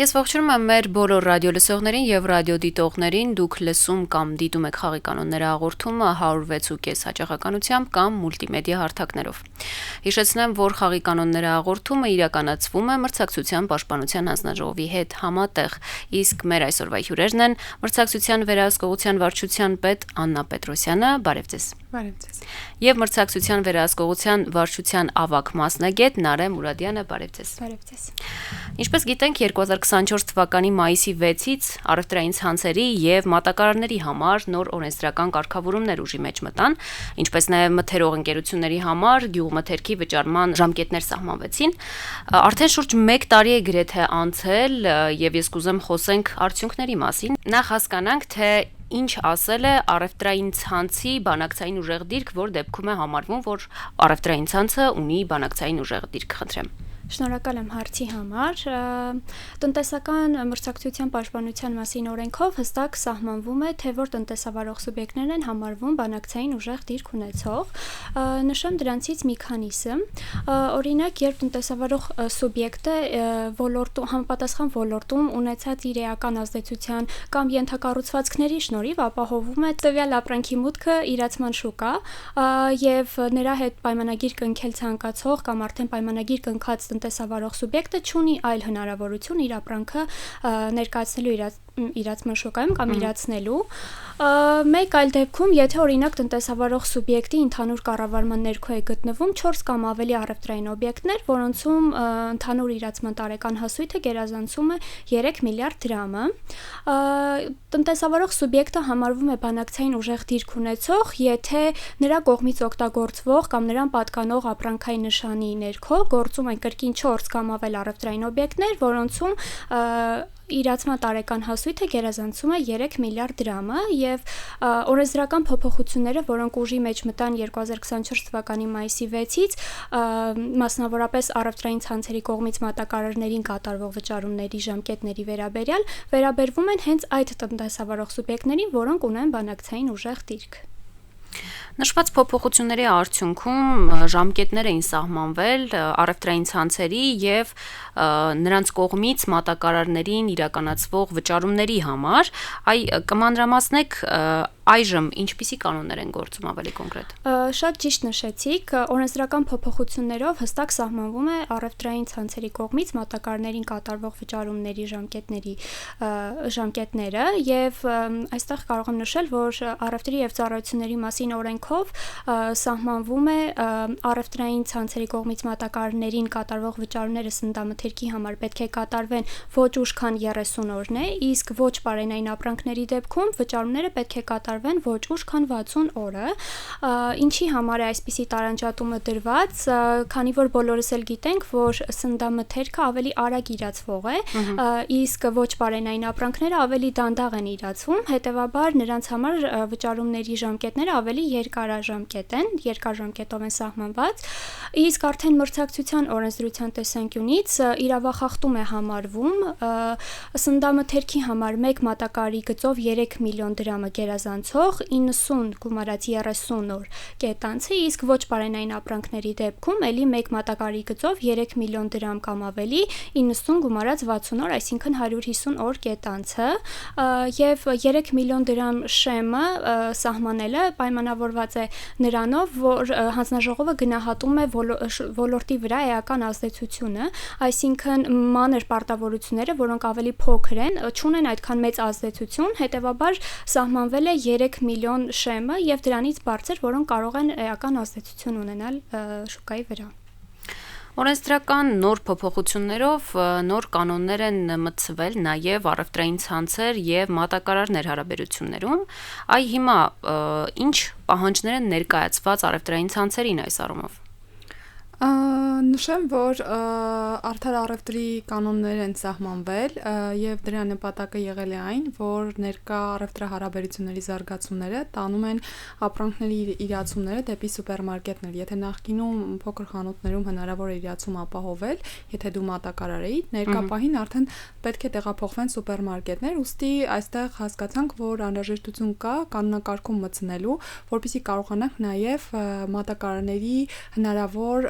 Ես ողջունում եմ մեր բոլոր ռադիոլսողներին եւ ռադիոդիտողներին, դուք լսում կամ դիտում եք խաղի կանոնները հաղորդումը 106.5 հաճախականությամբ կամ մուլտիմեդիա հարթակներով։ Հիշեցնեմ, որ խաղի կանոնները հաղորդումը իրականացվում է Մրցակցության պաշտպանության հանձնաժողովի հետ համատեղ, իսկ մեր այսօրվա հյուրերն են Մրցակցության վերահսկողության վարչության պետ Աննա Պետրոսյանը, բարև ձեզ։ Բարև ձեզ։ Եվ Մրցակցության վերահսկողության վարչության ավագ մասնագետ Նարէ Մուրադյանը, բարև ձեզ։ Բարև ձեզ։ Ինչպես գիտենք, 2024 թվականի մայիսի 6-ից առևտրային ցանցերի եւ մատակարարների համար նոր օրենսդրական կարգավորումներ ուժի մեջ մտան, ինչպես նաեւ մթերող ընկերությունների համար գյուղմթերքի վճարման ժամկետներ սահմանվեցին։ Արդեն շուրջ 1 տարի է գրեթե անցել եւ ես կուզեմ խոսենք արդյունքների մասին։ Նախ հասկանանք, թե ինչ ասել է առևտրային ցանցի բանակցային ուժեղ դիրք, որ դեպքում է համարվում, որ առևտրային ցանցը ունի բանակցային ուժեղ դիրք, խնդրեմ։ Շնորհակալ եմ հարցի համար։ Տնտեսական մրցակցության պաշտպանության մասին օրենքով հստակ սահմանվում է, թե որ տնտեսավարող սուբյեկտներն են համարվում բանակցային ուժեղ դիրք ունեցող։ Նշեմ դրանցից մի քանիսը։ Օրինակ, երբ տնտեսավարող սուբյեկտը համապատասխան ոլորտում ունեցած իր էական ազդեցության կամ ենթակառուցվածքների շնորհիվ ապահովում է տվյալ ապրանքի մուտքը իրացման շուկա եւ նրա հետ պայմանագիր կնքել ցանկացող կամ արդեն պայմանագիր կնքած տնտեսավարող սուբյեկտը չունի այլ հնարավորություն իր ապրանքը ներկայացնելու իրացման շուկայում կամ իրացնելու։ Մեկ այլ դեպքում, եթե օրինակ տնտեսավարող սուբյեկտի ընդհանուր կառավարման ներքո է գտնվում 4 կամ ավելի առևտրային օբյեկտներ, որոնցում ընդհանուր իրացման տարեկան հասույթը գերազանցում է 3 միլիարդ դրամը, տնտեսավարող սուբյեկտը համարվում է բանակցային ուժեղ դիրք ունեցող, եթե նրա կողմից օգտագործվող կամ նրան պատկանող ապրանքային նշանի ներքո գործում են կրկին 4 կամ ավել առևտրային օբյեկտներ, որոնցում իրացման տարեկան հասույթը գերազանցում է 3 միլիարդ դրամը եւ օրենսդրական փոփոխությունները, որոնք ուժի մեջ մտան 2024 թվականի մայիսի 6-ից, մասնավորապես առևտրային ցանցերի կողմից մատակարարներին կատարվող վճարումների ժամկետների վերաբերվում են հենց այդ տնտեսավարող սուբյեկտներին, որոնք ունեն բանակցային ուժեղ դիրք։ Նշված փոփոխությունների արդյունքում ժամկետներ էին սահմանվել առևտրային ցանցերի եւ նրանց կողմից մատակարարներին իրականացվող վճարումների համար, կմանրամասնեք այժմ ինչպիսի կանոններ են գործում ավելի կոնկրետ։ Շատ ճիշտ նշեցիք, օրենսդրական փոփոխություններով հստակ սահմանվում է առևտրային ցանցերի կողմից մատակարարներին կատարվող վճարումների ժամկետները եւ այստեղ կարող եմ նշել, որ առևտրի եւ ծառայությունների մասին օրենքով սահմանվում է առևտրային ցանցերի կողմից մատակարարներին կատարվող վճարումները սննդամթերքի համար պետք է կատարվեն ոչ ուշ քան 30 օրն է, իսկ ոչ պարենային ապրանքների դեպքում վճարումները պետք է կատարվեն ոչ ուշ քան 60 օրը, ինչի համար է այսպիսի տարանջատումը դրված, քանի որ բոլորս էլ գիտենք, որ սննդամթերքը ավելի արագ իրացվող է, իսկ ոչ պարենային ապրանքները ավելի դանդաղ են իրացվում, հետևաբար նրանց համար վճարումների ժամկետները ավելի երկարաժամկետ են, երկար ժամկետով են սահմանված, իսկ արդեն մրցակցության օրենսդրության տեսանկյունից իրավախախտում է համարվում սննդամթերքի համար 1 մատակարարի գծով 3 միլիոն դրամը գերազանցող 90 գումարած 30 օր կետանցը, իսկ ոչ պարենային ապրանքների դեպքում էլի 1 մատակարարի գծով 3 միլիոն դրամ կամ ավելի 90 գումարած 60 օր, այսինքն 150 օր կետանցը, եւ 3 միլիոն դրամ շեմը սահմանելը պայմանավորված է նրանով, որ հանձնաժողովը գնահատում է ոլորտի վրա էական ազդեցությունը, այսինքն մանր պարտավորությունները, որոնք ավելի փոքր են, չունեն այդքան մեծ ազդեցություն, հետևաբար սահմանվել է 3 միլիոն շեմը եւ դրանից բարձր, որոնք կարող են էական ազդեցություն ունենալ շուկայի վրա։ Օրենսդրական նոր փոփոխություններով նոր կանոններ են մտցվել նաև առևտրային ցանցեր եւ մատակարարներ հարաբերություններում։ Հիմա ինչ պահանջներ են ներկայացված առևտրային ցանցերին այս առումով։ Նշեմ, որ արդար առևտրի կանոններ են սահմանվել եւ դրա նպատակը եղել է այն, որ ներկա առևտրահարաբերությունների զարգացումները տանում են ապրանքների իրացումները դեպի սուպերմարկետներ։ Եթե նախկինում փոքր խանութներում հնարավոր է իրացում ապահովել, եթե դու մատակարար էի, ներկա պահին արդեն պետք է տեղափոխվեն սուպերմարկետներ, ուստի այստեղ հասկացանք, որ անհրաժեշտություն կա կանոնակարգում մտցնելու, որպեսզի կարողանանք նաեւ մատակարարների հնարավոր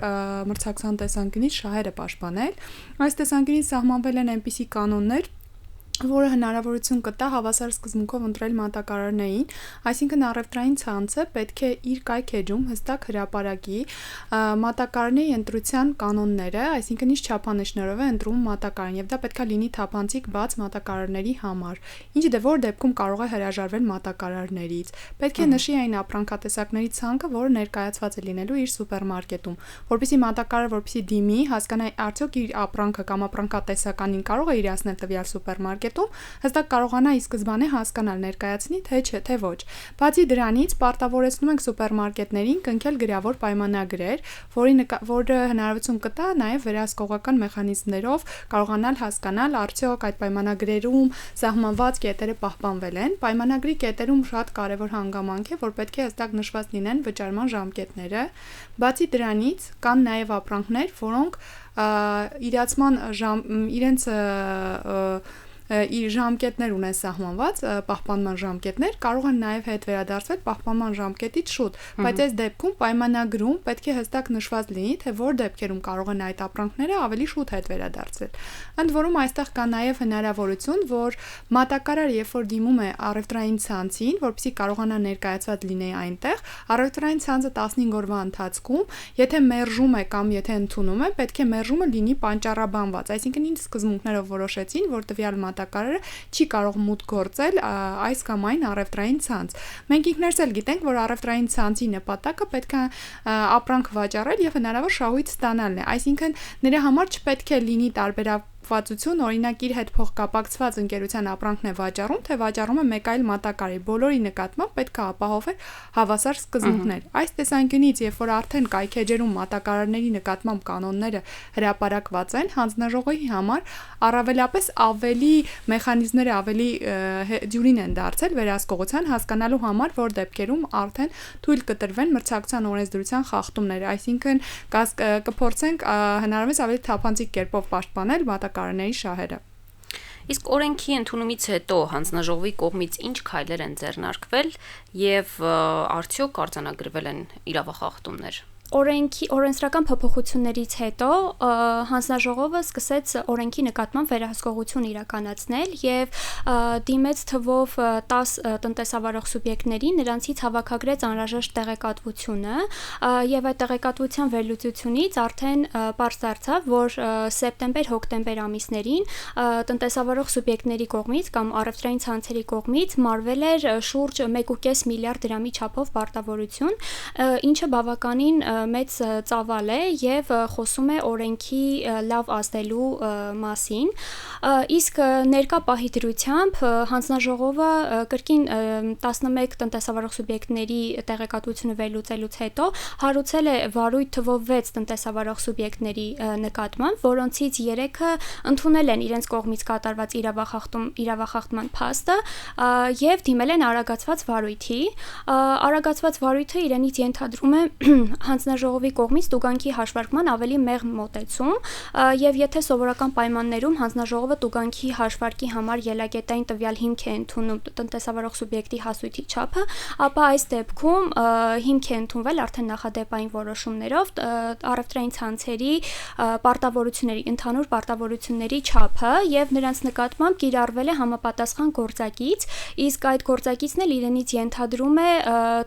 մրցակցության տեսանկյունից շահերը պաշտպանել։ Այս տեսանկյունից սահմանվել են այնպիսի կանոններ, որը հնարավորություն կտա հավասար սկզբունքով ընտրել մատակարարներին, այսինքն առևտրային ցանցը պետք է իր կայք էջում հստակ հրապարակի մատակարարների ընտրության կանոնները, այսինքն ինչ չափանիշներով է ընտրում մատակարարին, եւ դա պետք է լինի թափանցիկ բաց մատակարարների համար, ինչը դե որ դեպքում կարող է հրաժարվել մատակարարներից։ Պետք է նշի այն ապրանքատեսակների ցանկը, որը ներկայացված է լինելու իր սուպերմարկետում, որպեսզի մատակարարը որպեսզի դիմի, հասկանա արդյոք իր ապրանքը կամ ապրանքատեսականին կարող է իրացնել տվյալ սուպերմարկետ հստակ կարողանա ի սկզբանե հասկանալ ներկայացնի թե չէ, թե ոչ։ Բացի դրանից պարտավորեցնում ենք սուպերմարկետներին կնքել գրավոր պայմանագրեր, որը հնարավորություն կտա նաև վերահսկողական մեխանիզմներով կարողանալ հասկանալ արդյոք այդ պայմանագրերում սահմանված կետերը պահպանվել են։ Պայմանագրի կետերում շատ կարևոր հանգամանք է, որ պետք է հստակ նշված լինեն վճարման ժամկետները։ Բացի դրանից կան նաև ապրանքներ, որոնք իրացման իրենց իր ժամկետներ ունեն սահմանված, պահպանման ժամկետներ, կարող են նաև հետ վերադարձվել պահպանման ժամկետից շուտ, բայց այս դեպքում պայմանագրում պետք է հստակ նշված լինի, թե որ դեպքերում կարող են այդ ապրանքները ավելի շուտ հետ վերադարձվել։ Ընդ որում այստեղ կա նաև հնարավորություն, որ մատակարարը երբ որ դիմում է առևտրային ցանցին, որպեսզի կարողանա ներկայացված լինի այնտեղ, առևտրային ցանցը 15 օրվա ընթացքում, եթե մերժում է կամ եթե ընդունում է, պետք է մերժումը լինի պատճառաբանված, այսինքն ինչ սկզբունքներով որոշեցին, որ տվյալ մատակարարը չի կարող մուտք գործել այս կամ այն առևտրային ցանց։ Մենք ինքներս էլ գիտենք, որ առևտրային ցանցի նպատակը պետք է ապրանք վաճառել եւ հնարավոր շահույթ ստանալն է, այսինքն նրա համար չպետք է լինի տարբերակվածություն, օրինակ իր հետ փոխկապակցված ընկերության ապրանքն է վաճառում, թե վաճառում է մեկ այլ մատակարարի, բոլորի նկատմամբ պետք է ապահովել հավասար սկզբունքներ։ Այս տեսանկյունից, երբ որ արդեն կայքեջերում մատակարարների նկատմամբ կանոնները հրապարակված են, հանձնաժողովի համար առավելապես ավելի մեխանիզմները ավելի դյուրին են դարձել վերահսկողության հասկանալու համար, որ դեպքերում արդեն թույլ կտրվեն մրցակցության օրենսդրության խախտումներ, այսինքն կփորձենք հնարավորինս ավելի թափանցիկ կերպով պաշտպանել մատակարարների շահերը։ Իսկ օրենքի ընդունումից հետո հանձնաժողովի կողմից ինչ քայլեր են ձեռնարկվել եւ արդյոք արձանագրվել են իրավախախտումներ։ Օրենսդրական փոփոխություններից հետո հանձնաժողովը սկսեց օրենքի նկատմամբ վերահսկողություն իրականացնել եւ դիմեց թվով 10 տնտեսավարող սուբյեկտների, նրանցից հավաքագրեց անհրաժեշտ տեղեկատվությունը եւ այդ տեղեկատվության վերլուծությունից արդեն պարզ դարձավ, որ սեպտեմբեր-հոկտեմբեր ամիսներին տնտեսավարող սուբյեկտների կողմից կամ առևտրային ցանցերի կողմից մարվել էր շուրջ 1.5 միլիարդ դրամի չափով պարտավորություն, ինչը բավականին մեծ ծավալ է եւ խոսում է օրենքի լավ ազդելու մասին, իսկ ներկա պահի դրությամբ հանձնաժողովը կրկին 11 տնտեսավարող սուբյեկտների տեղեկատվությունը վերլուծելուց հետո հարուցել է վարույթ թվով 6 տնտեսավարող սուբյեկտների նկատմամբ, որոնցից 3-ը ընդունել են իրենց կողմից կատարված իրավախախտման փաստը եւ դիմել են արագացված վարույթի։ Արագացված վարույթը իրենից ենթադրում է հանձնաժողովի կողմից տուգանքի հաշվարկման ավելի մեղմ մոտեցում եւ եթե սովորական պայմաններում հանձնաժողովը տուգանքի հաշվարկի համար ելակետային տվյալ հիմք է ընդունում տնտեսավարող սուբյեկտի հասույթի չափը, ապա այս դեպքում հիմք է ընդունվել արդեն նախադեպային որոշումներով առևտրային ցանցերի պարտավորությունների, ընդհանուր պարտավորությունների չափը եւ նրանց նկատմամբ կիրառվել է համապատասխան գործակից, իսկ այդ գործակիցն էլ իրենից ենթադրում է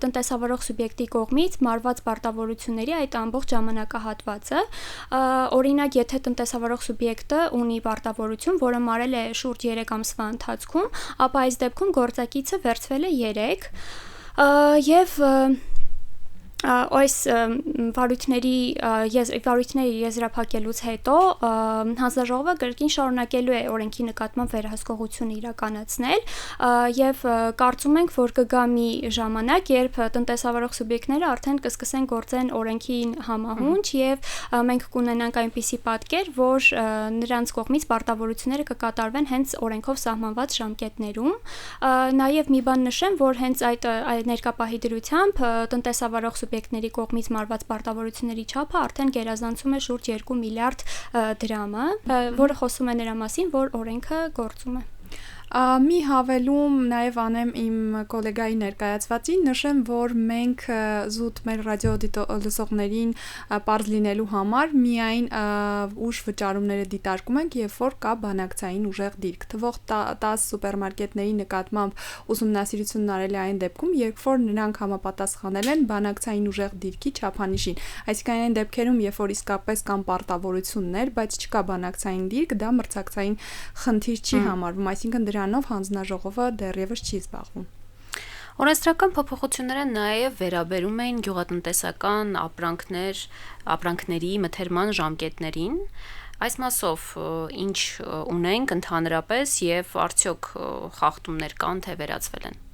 տնտեսավարող սուբյեկտի կողմից մարված պարտավորությունների այդ ամբողջ ժամանակահատվածը, օրինակ եթե տնտեսավարող սուբյեկտը ունի պարտավորություն, որը մարել է շուրջ 3 ամսվա ընթացքում, ապա այս դեպքում գործակիցը վերցվել է 3 եւ այս վարույթների եզրափակելուց հետո հանձնաժողովը կրկին շարունակելու է օրենքի նկատմամբ վերահսկողություն իրականացնել եւ կարծում ենք, որ կգա մի ժամանակ, երբ տնտեսավարող սուբյեկտները արդեն կսկսեն գործեն օրենքին համահունչ եւ մենք կունենանք այնպիսի պատկեր, որ նրանց կողմից պարտավորությունները կկատարվեն հենց օրենքով սահմանված ժամկետներում։ Նաեւ մի բան նշեմ, որ հենց այդ ներկապահի դրությամբ տնտեսավարող սուբյեկտների կողմից մարված պարտավորությունների չափը արդեն գերազանցում է շուրջ 2 միլիարդ դրամը, որը խոսում է նրա մասին, որ օրենքը գործում է։ Մի հավելում նաև անեմ իմ գոլեգայի ներկայացվածին, նշեմ, որ մենք զուտ մեր ռադիո լսողներին պարզ լինելու համար միայն ուժ վճարումները դիտարկում ենք, երբ որ կա բանակցային ուժեղ դիրք։ Թվող 10 սուպերմարկետների նկատմամբ ուսումնասիրությունն արել է այն դեպքում, երբ որ նրանք համապատասխանել են բանակցային ուժեղ դիրքի չափանիշին։ Այսինքն այն դեպքերում, երբ որ իսկապես կան պարտավորություններ, բայց չկա բանակցային դիրք, դա մրցակցային խնդիր չի համարվում, այսինքն դրանով հանձնաժողովը դեռևս չի զբաղվում։ Օրենսդրական փոփոխությունները նաև վերաբերում էին գյուղատնտեսական ապրանքների մթերման ժամկետներին։ Այս մասով ինչ ունենք ընդհանրապես եւ արդյոք խախտումներ կան թե վերացվել են։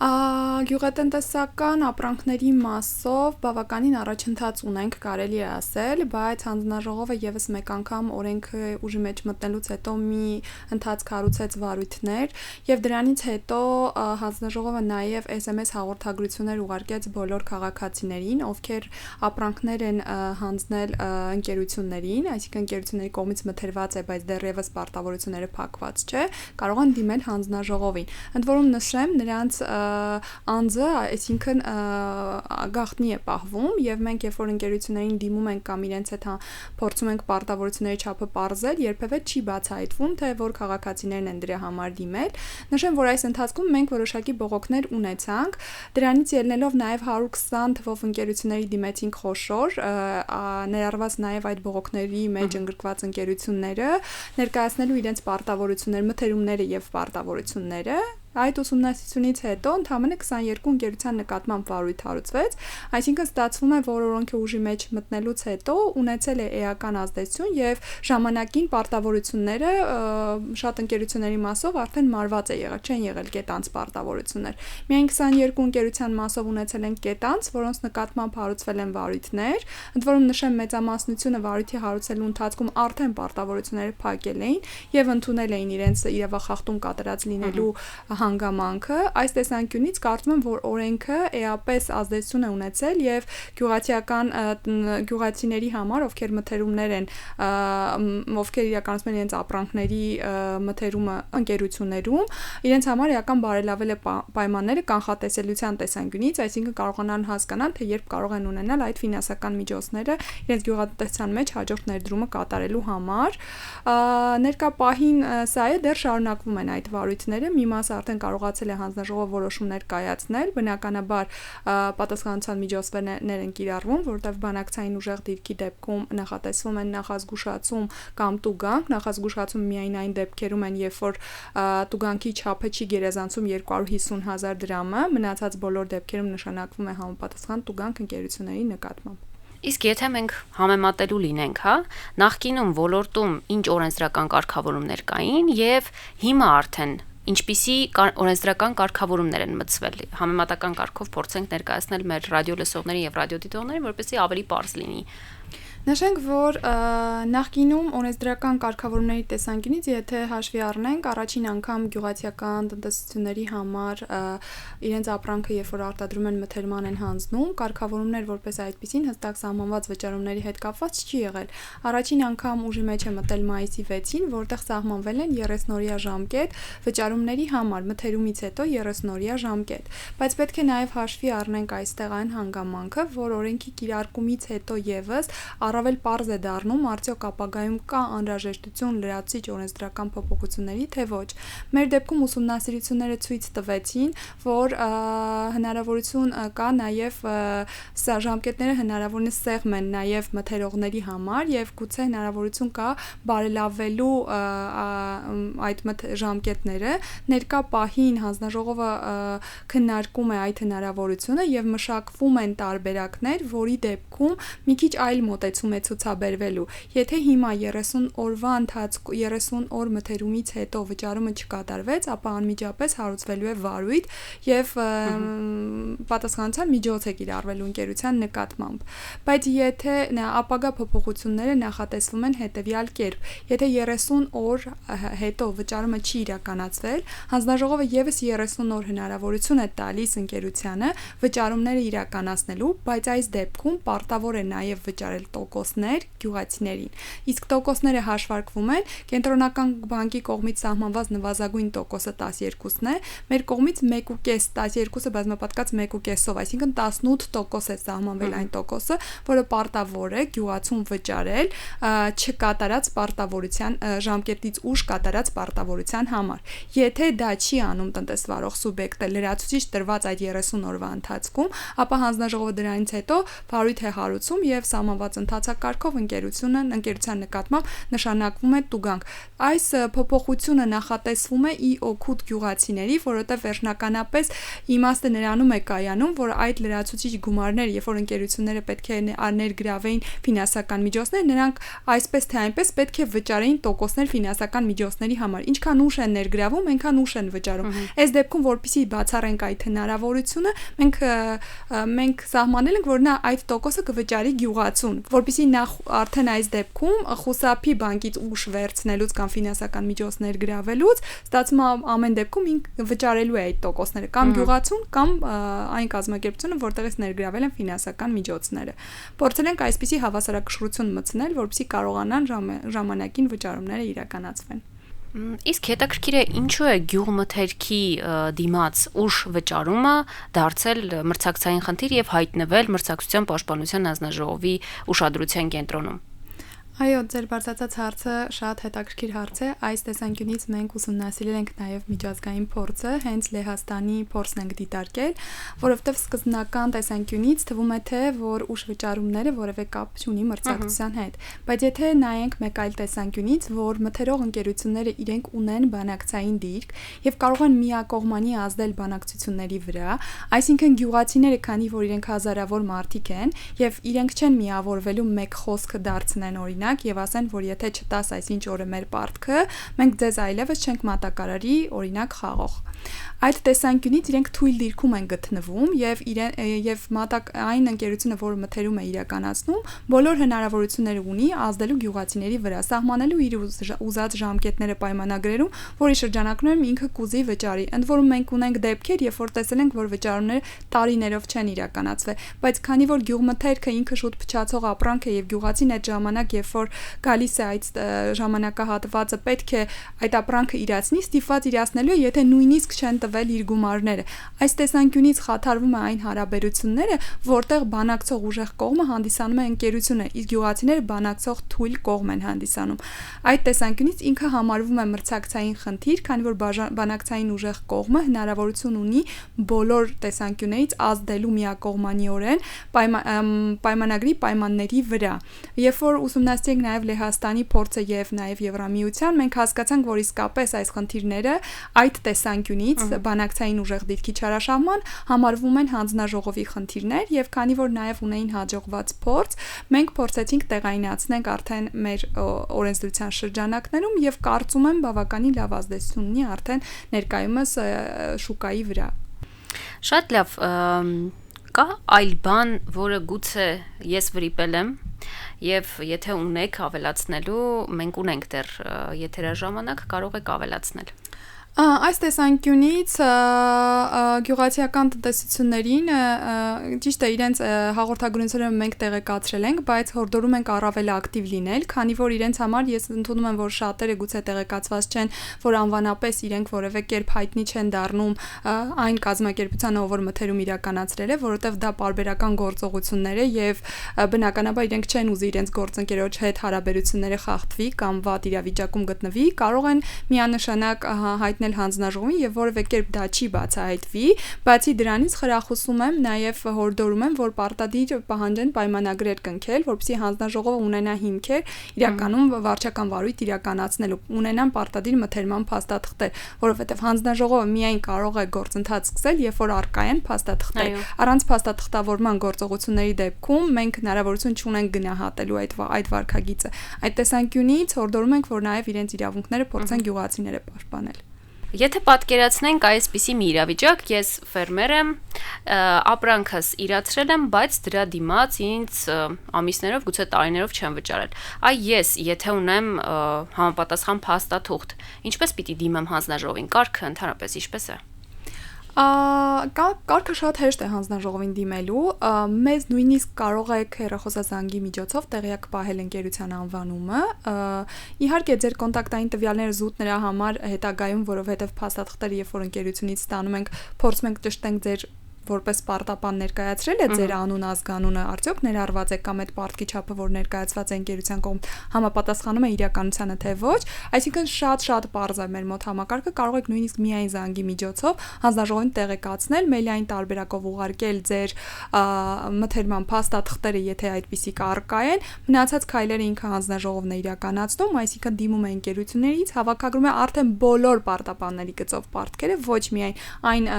Գյուղատնտեսական ապրանքների մասով բավականին առաջընթաց ունենք, կարելի է ասել, բայց հանձնաժողովը եւս մեկ անգամ օրենքը ուժի մեջ մտնելուց հետո մի ընթացք հարուցեց վարույթներ եւ դրանից հետո հանձնաժողովը նաեւ SMS հաղորդագրություններ ուղարկեց բոլոր քաղաքացիներին, ովքեր ապրանքներ են հանձնել ընկերություններին, այսինքն ընկերությունների կողմից մթերված է, բայց դեռևս պարտավորությունները փակված չէ, կարող են դիմել հանձնաժողովին։ Ընդ որում նշեմ, նրանց անձը, այսինքն գաղտնի է պահվում եւ մենք երբ որ ընկերություններին դիմում ենք կամ իրենց հետ փորձում ենք պարտավորությունների չափը պարզել, երբևէ չի բացահայտվում, թե որ քաղաքացիներն են դրա համար դիմել։ Նշեմ, որ այս ընթացքում մենք որոշակի բողոքներ ունեցանք, դրանից ելնելով նաեւ 120 թվով ընկերությունների դիմեցինք խոշոր, ներառված նաեւ այդ բողոքների մեջ ընդգրկված ընկերությունները, ներկայացնելու իրենց պարտավորություններ, մթերումները եւ պարտավորությունները։ Այդ ուսումնասիրությունից հետո ընդամենը 22 ընկերության նկատմամբ վարույթ հարուցվեց, այսինքն ստացվում է, որ օրենքը ուժի մեջ մտնելուց հետո ունեցել է էական ազդեցություն եւ ժամանակին պարտավորությունները շատ ընկերությունների մասով արդեն մարված է եղել, չեն եղել կետանց պարտավորություններ։ Միայն 22 ընկերության մասով ունեցել են կետանց, որոնց նկատմամբ հարուցվել են վարույթներ, ընդ որում նշեմ մեծամասնությունը վարույթի հարուցելու ընթացքում արդեն պարտավորությունները փակել էին եւ ընդունել էին իրենց իրավախախտում կատարած լինելու հանգամանքը, այս տեսանկյունից կարծում եմ, որ օրենքը էապես ազդեցություն է ունեցել եւ գյուղացիների համար, ովքեր մթերումներ են, ովքեր իրականացնում են իրենց ապրանքների մթերումը ընկերություններում, իրենց համար էական բարելավել է պայմանները կանխատեսելիության տեսանկյունից, այսինքն կարողանան հասկանալ, թե երբ կարող են ունենալ այդ ֆինանսական միջոցները իրենց գյուղատնտեսության մեջ հաջորդ ներդրումը կատարելու համար։ Ներկա պահին սա է, դեռ շարունակվում են այդ վարույթները, մի մասը արդեն կարողացել է հանձնաժողովը որոշումներ կայացնել, բնականաբար պատասխանատվության միջոցներ են կիրառվում, որտեղ բանակցային ուժեղ դիրքի դեպքում նախատեսվում են նախազգուշացում կամ տուգանք, նախազգուշացում միայն այն դեպքերում են, երբ որ տուգանքի չափը չի գերազանցում 250,000 դրամը, մնացած բոլոր դեպքերում նշանակվում է համապատասխան տուգանք ընկերությունների նկատմամբ։ Իսկ եթե մենք համեմատելու լինենք, նախկինում ոլորտում ինչ օրենսդրական կարգավորումներ կային եւ հիմա արդեն ինչպիսի օրենսդրական կարգավորումներ են մտցվել, համեմատական կարգով փորձենք ներկայացնել մեր ռադիո լսողներին եւ ռադիոդիտողներին, որպեսզի ավելի պարզ լինի։ Նշենք, որ նախկինում օրենսդրական կարգավորումների տեսանկյունից, եթե հաշվի առնենք, առաջին անգամ գյուղացիական տնտեսությունների համար իրենց ապրանքը, երբ որ արտադրում են մթերման են հանձնում, կարգավորումներ որպես այդպիսին հստակ սահմանված վճարումների հետ կապված չի եղել։ Առաջին անգամ ուժի մեջ է մտել մայիսի 6-ին, որտեղ սահմանվել են 30-օրյա ժամկետ վճարումների համար, մթերումից հետո 30-օրյա ժամկետ։ Բայց պետք է նաև հաշվի առնենք այստեղ այն հանգամանքը, որ օրենքի կիրարկումից հետո եւս առավել պարզ է դառնում, արդյոք ապագայում կա անհրաժեշտություն լրացուցիչ օրենսդրական փոփոխությունների, թե ոչ։ Մեր դեպքում ուսումնասիրությունները ցույց տվեցին, որ հնարավորություն կա նաև սա ժամկետները հնարավորինս սեղմ են նաև մթերողների համար եւ գուցե հնարավորություն կա բարելավելու այդ ժամկետները։ Ներկա պահին հանձնաժողովը քննարկում է այդ հնարավորությունը եւ մշակվում են տարբերակներ, որի դեպքում մի քիչ այլ մոտեցում է ցուցաբերվելու։ Եթե հիմա 30 օրվա ընթացքում 30 օր մթերումից հետո վճարումը չկատարվեց, ապա անմիջապես հարուցվելու է վարույթ եւ պատասխանատվության միջոց է կիրառվելու ընկերության նկատմամբ։ Բայց եթե ապագա փոփոխությունները նախատեսվում են հետեւյալ կերպ. եթե 30 օր հետո վճարումը չի իրականացվել, հանձնաժողովը եւս 30 օր հնարավորություն է տալիս ընկերությանը վճարումները իրականացնելու, բայց այս դեպքում պարտավոր է նաեւ վճարել տոկոս տոկոսներ գյուղացիներին։ Իսկ տոկոսները հաշվարկվում են կենտրոնական բանկի կողմից սահմանված նվազագույն տոկոսը 12-ն է, մեր կողմից 1.5 12-ը բազմապատկած 1.5-ով, այսինքն 18% է սահմանվել այն տոկոսը, որը պարտավոր է գյուղացուն վճարել չկատարած պարտավորության ժամկետից ուշ կատարած պարտավորության համար։ Եթե դա չի անում տնտեսվարող սուբյեկտը լրացուցիչ տրված այդ 30 օրվա ընթացքում, ապա հանձնաժողովը դրանից հետո վարույթ է հարուցում եւ սահմանված ընթացակարգով ընկերության նկատմամբ նշանակվում է տուգանք։ Այս փոփոխությունը նախատեսվում է ի օգուտ գյուղացիների, որովհետեւ վերջնականապես իմաստը նրանում է կայանում, որ այդ լրացուցիչ գումարները, երբ որ ընկերությունները պետք է ներգրավեին ֆինանսական միջոցներ, նրանք այսպես թե այնպես պետք է վճարեին տոկոսներ ֆինանսական միջոցների համար։ Ինչքան ուշ են ներգրավում, այնքան ուշ են վճարում։ Այս դեպքում, որpիսի բացառենք այդ հնարավորությունը, մենք սահմանել ենք, որ նա այդ տոկոսը կվճարի գյուղացուն, որpիսի նա արդեն այս դեպքում խուսափի բանկից ուշ վերցնելուց կամ ֆինանսական միջոցներ գրավելուց, ստացվում է ամեն դեպքում ինքը վճարելու է այդ տոկոսները կամ գյուղացուն կամ այն կազմակերպությունը, որտեղից ներգրավել են ֆինանսական միջոցները։ Փորձել ենք այսպիսի հավասարակշռություն մտցնել, որպեսզի կարողանան ժամանակին վճարումները իրականացվեն։ Իսկ հետաքրքիր է ինչու է գյուղմթերքի դիմաց ուշ վճարումը դարձել մրցակցային խնդիր եւ հայտնվել մրցակցության պաշտպանության հանձնաժողովի ուշադրության կենտրոնում։ Այո, ձեր բարձրացած հարցը շատ հետաքրքիր հարց է։ Այս տեսանկյունից մենք ուսումնասիրել ենք նաև միջազգային փորձը, հենց Լեհաստանի փորձն ենք դիտարկել, որովհետև սկզբնական տեսանկյունից թվում է թե որ ուշ վճարումները որևէ կապ չունի մրցակցության հետ, բայց եթե նայենք մեկ այլ տեսանկյունից, որ մթերող ընկերությունները իրենք ունեն բանակցային դիրք եւ կարող են միակողմանի ազդել բանակցությունների վրա, այսինքն գյուղացիները, քանի որ իրենք հազարավոր մարդիկ են եւ իրենք չեն միավորվելու մեկ խոսքը դարձնեն օրինակ եւ ասեն, որ եթե չտաս այսինչ օրը մեր պարտքը, մենք ձեզ այլևս չենք մատակարարի օրինակ խաղող։ Այդ տեսանկյունից իրենք թույլ դիրքում են գտնվում եւ այն ընկերությունը, որը մթերում է իրականացնում, բոլոր հնարավորությունները ունի ազդելու գյուղացիների վրա, սահմանելու իր ուզած ժամկետները պայմանագրերում, որի շրջանակներում ինքը կուզի վճարի։ Ընդ որում մենք ունենք դեպքեր, երբ որ տեսել ենք, որ վճարումները տարիներով չեն իրականացվել, բայց քանի որ գյուղմթերքը ինքը շուտ փչացող ապրանք է եւ գյուղացին այդ ժամանակ, երբ որ գալիս է այդ ժամանակահատվածը, պետք է այդ ապրանքը իրացնի, ստիպված իրացնելու է, եթե նույնիսկ չեն տվել իր գումարները։ Այս տեսանկյունից խաթարվում է այն հարաբերությունները, որտեղ բանակցող ուժեղ կողմը հանդիսանում է ընկերությունը, իսկ գյուղացիները բանակցող թույլ կողմ են հանդիսանում։ Այդ տեսանկյունից ինքը համարվում է մրցակցային խնդիր, քանի որ բանակցային ուժեղ կողմը հնարավորություն ունի բոլոր տեսանկյուններից ազդելու միակողմանիորեն պայմանագրի պայմանների վրա։ Երբ որ ուսումնասիրենք նաև Լեհաստանի փորձը եւ նաև Եվրամիության, մենք հասկացանք, որ իսկապես այս խնդիրները այդ տեսանկյունից բանակցային ուժեղ դիրքի չարաշահման համարվում են հանձնաժողովի խնդիրներ եւ քանի որ նաև ունեին հաջողված փորձ, մենք փորձեցինք տեղայնացնել արդեն մեր օրենսդրության շրջանակներում եւ կարծում եմ բավականին լավ ազդեցություն ունի արդեն ներկայումս շուկայի վրա։ Շատ լավ, կա այլ բան, որը գուցե ես վրիպել եմ եւ եթե ունեք ավելացնելու, մենք ունենք դեռ եթերաժամանակ, կարող եք ավելացնել։ Այս տեսանկյունից գյուղացիական տնտեսություններին ճիշտ է իրենց հաղորդագրությունները մենք տեղեկացրել ենք, բայց հորդորում ենք առավել ակտիվ լինել, քանի որ իրենց համար ես ընդունում եմ, որ շատերը գուցե տեղեկացված չեն, որ անվանապես իրենք որևէ կերպ հայտնի չեն դառնում այն կազմակերպությանը, ով որ մթերում իրականացրել է, որովհետև դա պարբերական գործողություններ է եւ բնականաբար իրենք չեն ուզի իրենց գործընկերոջ հետ հարաբերությունները խախտվի կամ վատ իրավիճակում գտնվի, կարող են միանշանակ հայտնել հանձնաժողովին եւ որևէ կերպ դա չի բացահայտվի, բացի դրանից խրախուսում եմ նաեւ հորդորում եմ, որ պարտադիր պահանջեն պայմանագրեր կնքել, որպեսզի հանձնաժողովը ունենա հիմքեր իրականում վարչական վարույթ իրականացնելու, ունենան պարտադիր մթերման փաստաթղթեր, որովհետեւ հանձնաժողովը միայն կարող է գործընթաց սկսել, երբ որ առկա են փաստաթղթեր։ Առանց փաստաթղթավորման գործողությունների դեպքում մենք հնարավորություն չունենք գնահատելու այդ վարքագիծը։ Այդ տեսանկյունից հորդորում ենք, որ նաեւ իրենց իրավունքները փորձեն գյուղացիները պաշտպանել։ Եթե պատկերացնենք այսպիսի մի իրավիճակ, ես ֆերմեր եմ, ապրանքս իրացրել եմ, բայց դրա դիմաց ինձ ամիսներով, գուցե տարիներով չեմ վճարել։ Այ ես, եթե ունեմ համապատասխան փաստաթուղթ, ինչպես պիտի դիմեմ հանձնաժողովին, կարգը ընդհանրապես ինչպես է։ Կարգը շատ հեշտ է հանձնաժողովին դիմելու, մեզ նույնիսկ կարող եք հեռախոսազանգի միջոցով տեղյակ պահել ընկերության անվանումը, իհարկե ձեր կոնտակտային տվյալները զուտ նրա համար հետագայում, որովհետև փաստաթղթերը երբ որ ընկերությունից ստանում ենք, փորձում ենք ճշտենք ձեր որպես պարտապան ներկայացրել է ձեր անուն ազգանունը, արդյոք ներառված է կամ այդ պարտքի չափը, որ ներկայացված է ընկերության կողմից, համապատասխանում է իրականությանը թե ոչ, այսինքն շատ պարզ է մեր մոտ համակարգը, կարող եք նույնիսկ միայն զանգի միջոցով հանձնաժողովին տեղեկացնել, մեյլային տարբերակով ուղարկել ձեր մթերման փաստաթղթերը, եթե այդպիսիք առկա են, մնացած քայլերը ինքը հանձնաժողովն է իրականացնում, այսինքն դիմում է ընկերություններից, հավաքագրում է արդեն բոլոր պարտապանների գծով պարտքերը, ոչ միայն այն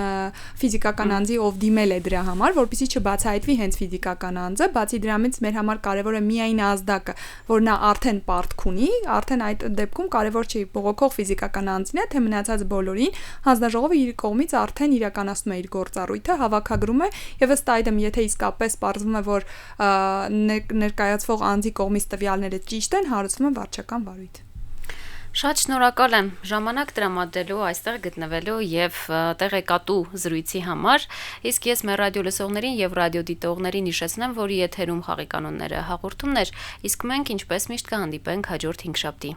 ֆիզիկական անձի, ով դիմել է դրա համար, որպեսզի չբացահայտվի հենց ֆիզիկական անձը, բացի դրանից մեր համար կարևոր է միայն ազդակը, որ նա արդեն պարտք ունի, արդեն այդ դեպքում կարևոր չի բողոքող ֆիզիկական անձին է, թե մնացած բոլորին, հանձնաժողովը իր կողմից արդեն իրականացնում է իր գործառույթը, հավաքագրում է եւ ըստ այդմ, եթե իսկապես պարզվում է, որ ներկայացվող անձի կողմից տվյալները ճիշտ են, հարուցվում է վարչական վարույթ։ Շատ շնորհակալ եմ ժամանակ տրամադրելու այստեղ գտնվելու եւ տեղեկատու զրույցի համար, իսկ ես մեր ռադիո լսողներին եւ ռադիոդիտողներին հիշեցնեմ, որ եթերում խաղի կանոնները հաղորդումներ, իսկ մենք ինչպես միշտ կհանդիպենք հաջորդ 5 շաբթի։